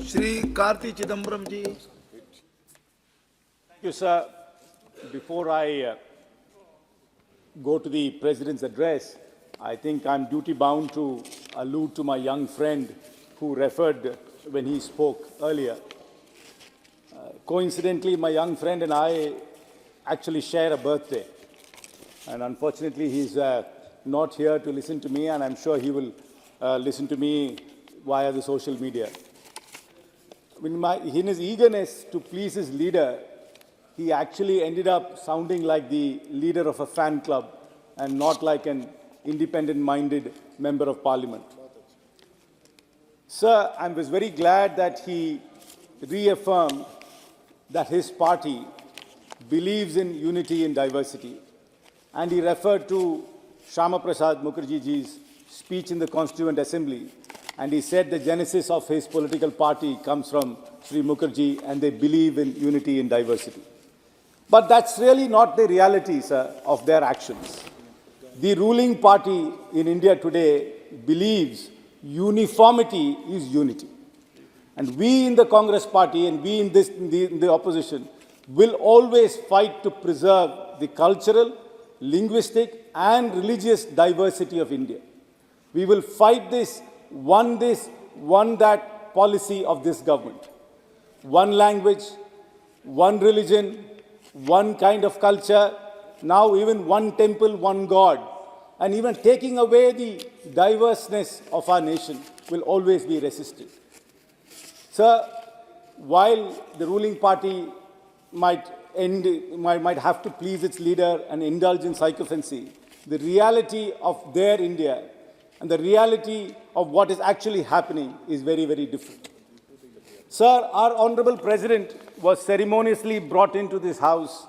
Shri Karti Chidambaram ji. Thank you, sir. Before I go to the President's address, I think I'm duty-bound to allude to my young friend who referred when he spoke earlier. Coincidentally, my young friend and I actually share a birthday. And unfortunately, he's not here to listen to me, and I'm sure he will listen to me via the social media. In his eagerness to please his leader, he actually ended up sounding like the leader of a fan club and not like an independent-minded member of parliament. Sir, I was very glad that he reaffirmed that his party believes in unity in diversity. And he referred to Shyama Prasad Mukherjee ji's speech in the Constituent Assembly. And he said the genesis of his political party comes from Sri Mukherjee, and they believe in unity in diversity. But that's really not the reality, sir, of their actions. The ruling party in India today believes uniformity is unity. And we in the Congress party and we in the opposition will always fight to preserve the cultural, linguistic and religious diversity of India. We will fight this, one that policy of this government. One language, one religion, one kind of culture, now even one temple, one God. And even taking away the diverseness of our nation will always be resisted. Sir, while the ruling party might have to please its leader and indulge in sycophancy, the reality of their India and the reality of what is actually happening is very, very different. Sir, our Honorable President was ceremoniously brought into this House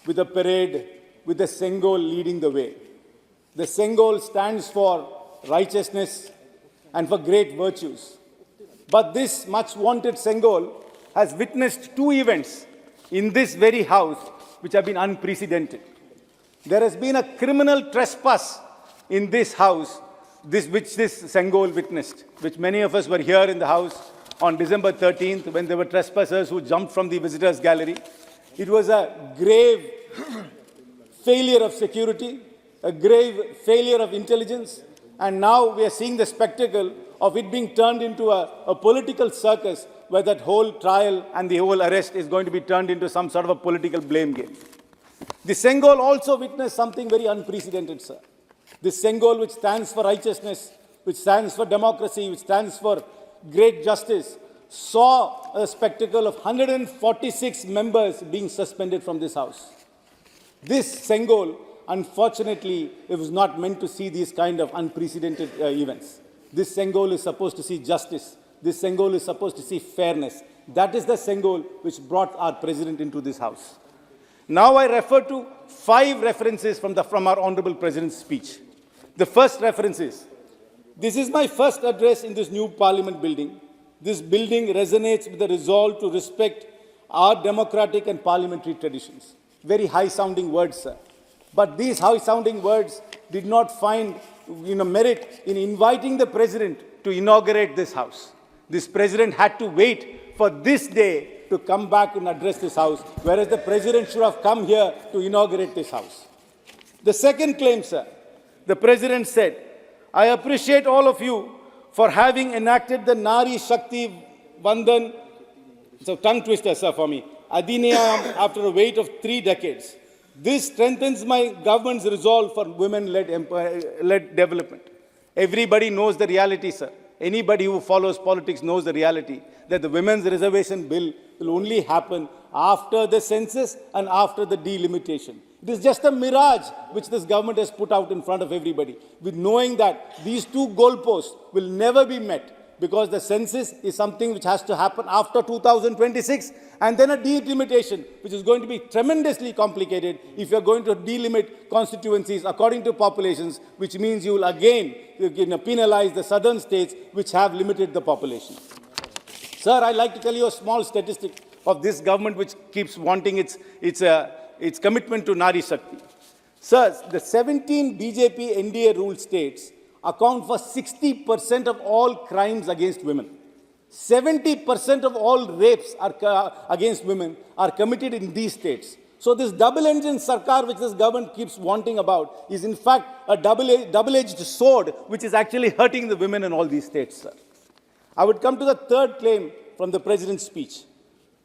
with a parade with the Sengol leading the way. The Sengol stands for righteousness and for great virtues. But this much-wanted Sengol has witnessed two events in this very House which have been unprecedented. There has been a criminal trespass in this House which this Sengol witnessed, which many of us were here in the House on December 13th when there were trespassers who jumped from the visitors' gallery. It was a grave failure of security, a grave failure of intelligence, and now we are seeing the spectacle of it being turned into a political circus where that whole trial and the whole arrest is going to be turned into some sort of a political blame game. The Sengol also witnessed something very unprecedented, sir. This Sengol, which stands for righteousness, which stands for democracy, which stands for great justice, saw a spectacle of 146 members being suspended from this House. This Sengol, unfortunately, it was not meant to see these kind of unprecedented events. This Sengol is supposed to see justice. This Sengol is supposed to see fairness. That is the Sengol which brought our President into this House. Now I refer to 5 references from our Honorable President's speech. The first reference is, this is my first address in this new Parliament building. This building resonates with the resolve to respect our democratic and parliamentary traditions. Very high-sounding words, sir. But these high-sounding words did not find merit in inviting the President to inaugurate this House. This President had to wait for this day to come back and address this House, whereas the President should have come here to inaugurate this House. The second claim, sir, the President said, I appreciate all of you for having enacted the Nari Shakti Vandan, it's a tongue twister, sir, for me, Adhiniyam after a wait of 3 decades. This strengthens my government's resolve for women-led development. Everybody knows the reality, sir. Anybody who follows politics knows the reality that the Women's Reservation Bill will only happen after the census and after the delimitation. It is just a mirage which this government has put out in front of everybody, with knowing that these 2 goalposts will never be met because the census is something which has to happen after 2026, and then a delimitation, which is going to be tremendously complicated if you're going to delimit constituencies according to populations, which means you will again penalize the southern states which have limited the population. Sir, I'd like to tell you a small statistic of this government which keeps wanting its commitment to Nari Shakti. Sir, the 17 BJP NDA ruled states account for 60% of all crimes against women. 70% of all rapes against women are committed in these states. So this double-engine sarkar which this government keeps wanting about is in fact a double-edged sword which is actually hurting the women in all these states, sir. I would come to the third claim from the President's speech.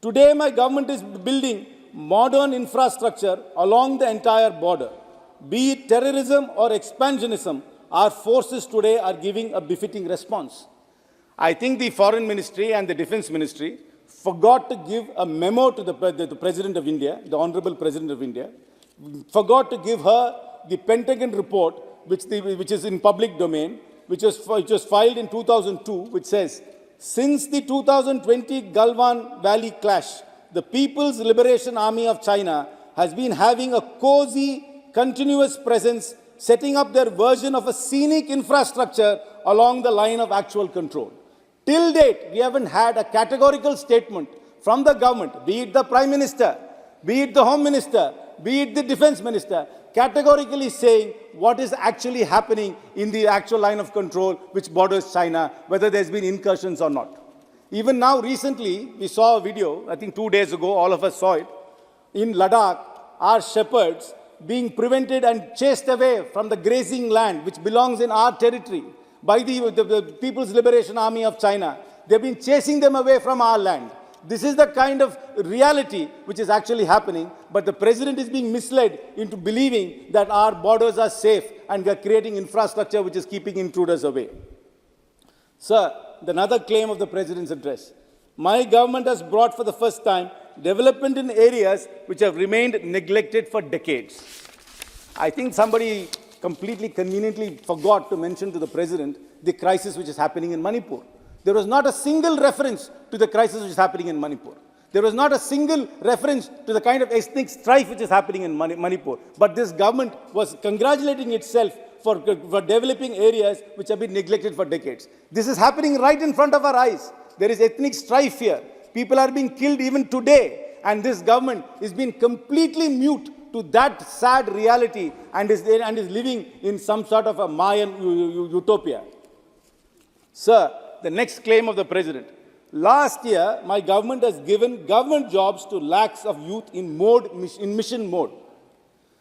Today my government is building modern infrastructure along the entire border. Be it terrorism or expansionism, our forces today are giving a befitting response. I think the Foreign Ministry and the Defense Ministry forgot to give a memo to the President of India, the Honorable President of India, forgot to give her the Pentagon report, which is in public domain, which was filed in 2002, which says, since the 2020 Galwan Valley clash, the People's Liberation Army of China has been having a cozy, continuous presence, setting up their version of a scenic infrastructure along the line of actual control. Till date, we haven't had a categorical statement from the government, be it the Prime Minister, be it the Home Minister, be it the Defense Minister, categorically saying what is actually happening in the actual line of control which borders China, whether there's been incursions or not. Even now, recently, we saw a video, I think 2 days ago, all of us saw it, in Ladakh, our shepherds being prevented and chased away from the grazing land which belongs in our territory by the People's Liberation Army of China. They've been chasing them away from our land. This is the kind of reality which is actually happening, but the President is being misled into believing that our borders are safe and we are creating infrastructure which is keeping intruders away. Sir, another claim of the President's address. My government has brought for the first time development in areas which have remained neglected for decades. I think somebody completely conveniently forgot to mention to the President the crisis which is happening in Manipur. There was not a single reference to the crisis which is happening in Manipur. There was not a single reference to the kind of ethnic strife which is happening in Manipur. But this government was congratulating itself for developing areas which have been neglected for decades. This is happening right in front of our eyes. There is ethnic strife here. People are being killed even today. And this government is being completely mute to that sad reality and is living in some sort of a Mayan utopia. Sir, the next claim of the President. Last year, my government has given government jobs to lakhs of youth in mission mode.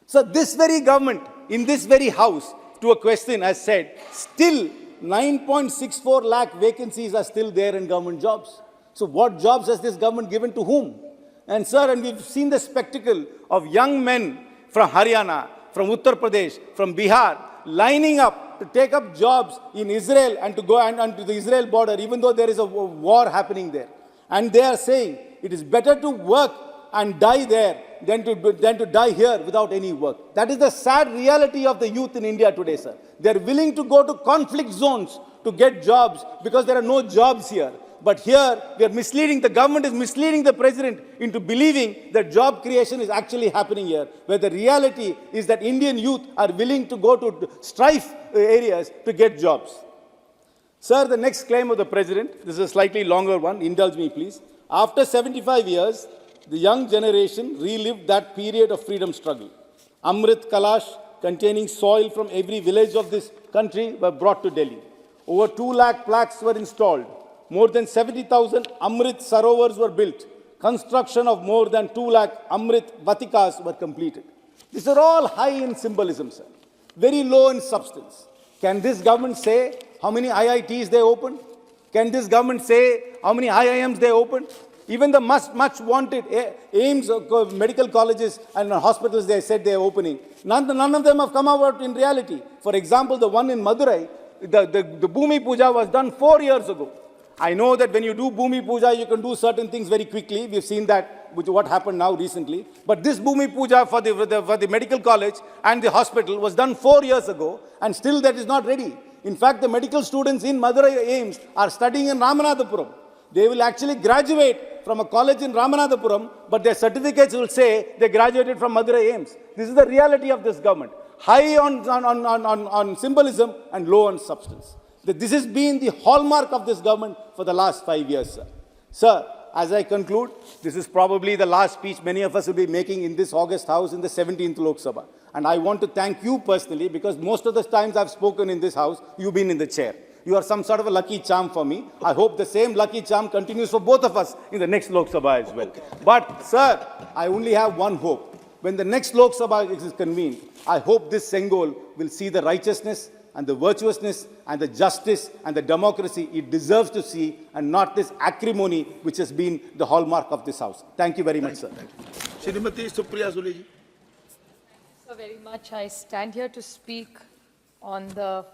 So this very government, in this very house, to a question has said, still 9.64 lakh vacancies are still there in government jobs. So what jobs has this government given to whom? And sir, and we've seen the spectacle of young men from Haryana, from Uttar Pradesh, from Bihar, lining up to take up jobs in Israel and to go and to the Israel border, even though there is a war happening there. And they are saying it is better to work and die there than to die here without any work. That is the sad reality of the youth in India today, sir. They are willing to go to conflict zones to get jobs because there are no jobs here. But here, we are misleading, the government is misleading the President into believing that job creation is actually happening here, where the reality is that Indian youth are willing to go to strife areas to get jobs. Sir, the next claim of the President, this is a slightly longer one, indulge me please. After 75 years, the young generation relived that period of freedom struggle. Amrit Kalash, containing soil from every village of this country, were brought to Delhi. Over 2 lakh plaques were installed. More than 70,000 Amrit Sarovars were built. Construction of more than 2 lakh Amrit Vatikas were completed. These are all high in symbolism, sir. Very low in substance. Can this government say how many IITs they opened? Can this government say how many IIMs they opened? Even the much wanted AIIMS medical colleges and hospitals they said they are opening. None of them have come out in reality. For example, the one in Madurai, the Bhumi Puja was done 4 years ago. I know that when you do Bhumi Puja, you can do certain things very quickly. We've seen that with what happened now recently. But this Bhumi Puja for the medical college and the hospital was done 4 years ago, and still that is not ready. In fact, the medical students in Madurai AIIMS are studying in Ramanathapuram. They will actually graduate from a college in Ramanathapuram, but their certificates will say they graduated from Madurai AIIMS. This is the reality of this government. High on symbolism and low on substance. This has been the hallmark of this government for the last 5 years, sir. Sir, as I conclude, this is probably the last speech many of us will be making in this August House in the 17th Lok Sabha. And I want to thank you personally because most of the times I've spoken in this House, you've been in the chair. You are some sort of a lucky charm for me. I hope the same lucky charm continues for both of us in the next Lok Sabha as well. But, sir, I only have one hope. When the next Lok Sabha is convened, I hope this Sengol will see the righteousness and the virtuousness and the justice and the democracy it deserves to see, and not this acrimony which has been the hallmark of this House. Thank you very much, sir. Shrimati Supriya Sule ji. So very much. I stand here to speak on the